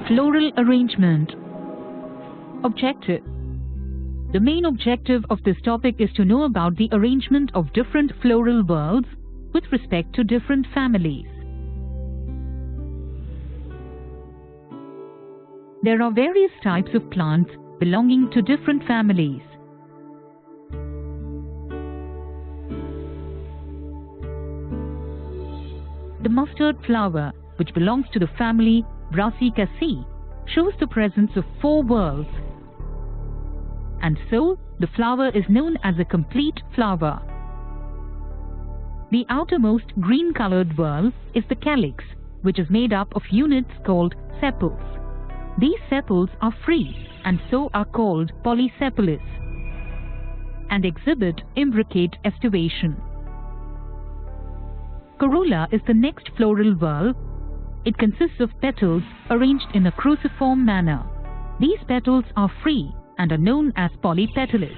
Floral arrangement. Objective. The main objective of this topic is to know about the arrangement of different floral worlds with respect to different families. There are various types of plants belonging to different families. The mustard flower, which belongs to the family Brassicaceae, shows the presence of 4 whorls, and so the flower is known as a complete flower. The outermost green-colored whorl is the calyx, which is made up of units called sepals. These sepals are free and so are called polysepalous and exhibit imbricate estivation. Corolla is the next floral whorl. It consists of petals arranged in a cruciform manner. These petals are free and are known as polypetalous.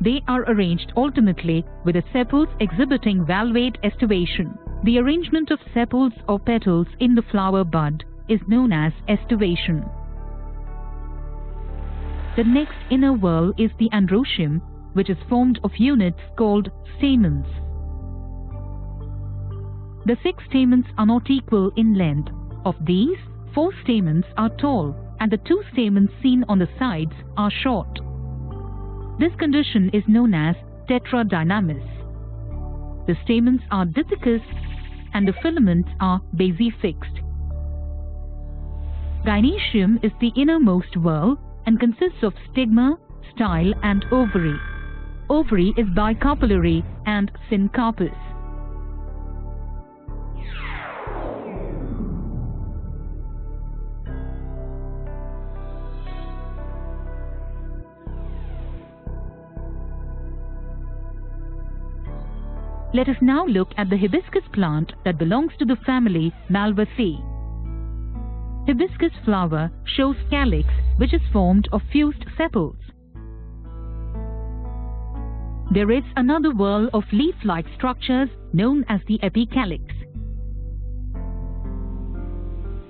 They are arranged alternately with the sepals exhibiting valvate estivation. The arrangement of sepals or petals in the flower bud is known as estivation. The next inner whorl is the androecium, which is formed of units called stamens. The 6 stamens are not equal in length. Of these, 4 stamens are tall and the 2 stamens seen on the sides are short. This condition is known as tetradynamis. The stamens are dithecous and the filaments are basifixed. Gynoecium is the innermost whorl and consists of stigma, style and ovary. Ovary is bicarpellary and syncarpous. Let us now look at the hibiscus plant that belongs to the family Malvaceae. Hibiscus flower shows calyx which is formed of fused sepals. There is another whorl of leaf-like structures known as the epicalyx.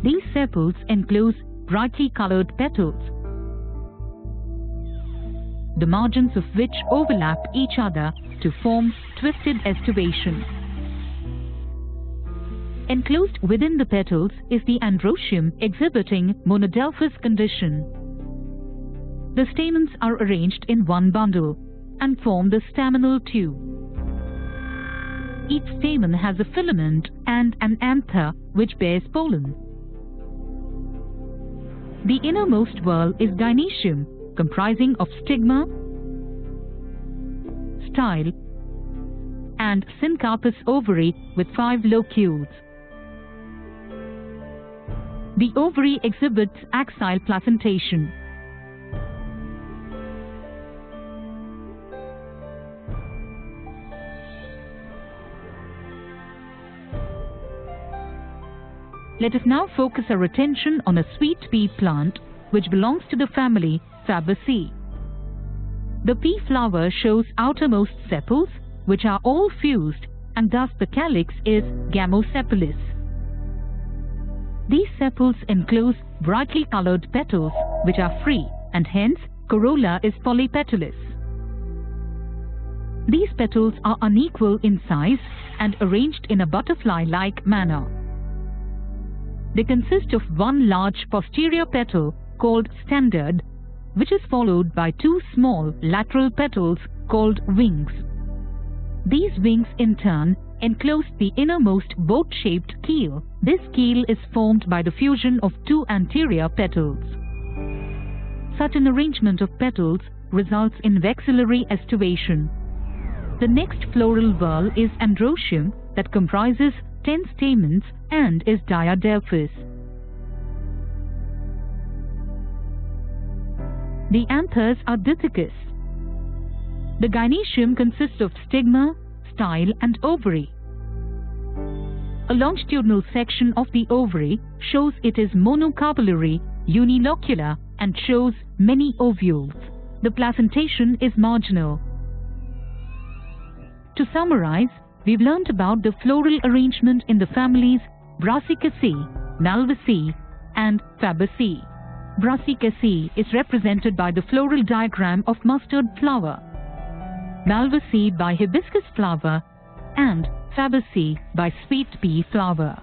These sepals enclose brightly colored petals, the margins of which overlap each other to form twisted estivation. Enclosed within the petals is the androecium exhibiting monodelphous condition. The stamens are arranged in one bundle and form the staminal tube. Each stamen has a filament and an anther which bears pollen. The innermost whorl is gynoecium, comprising of stigma, style, and syncarpous ovary with 5 locules. The ovary exhibits axile placentation. Let us now focus our attention on a sweet pea plant which belongs to the family Fabaceae. The pea flower shows outermost sepals which are all fused, and thus the calyx is gamosepalous. These sepals enclose brightly colored petals which are free, and hence corolla is polypetalous. These petals are unequal in size and arranged in a butterfly-like manner. They consist of one large posterior petal called standard, which is followed by 2 small lateral petals called wings. These wings in turn enclose the innermost boat-shaped keel. This keel is formed by the fusion of 2 anterior petals. Such an arrangement of petals results in vexillary estivation. The next floral whorl is androecium that comprises 10 stamens and is diadelphous. The anthers are dithecous. The gynoecium consists of stigma, style and ovary. A longitudinal section of the ovary shows it is monocarpellary, unilocular and shows many ovules. The placentation is marginal. To summarize, we've learnt about the floral arrangement in the families Brassicaceae, Malvaceae and Fabaceae. Brassicaceae is represented by the floral diagram of mustard flower, Malvaceae by hibiscus flower, and Fabaceae by sweet pea flower.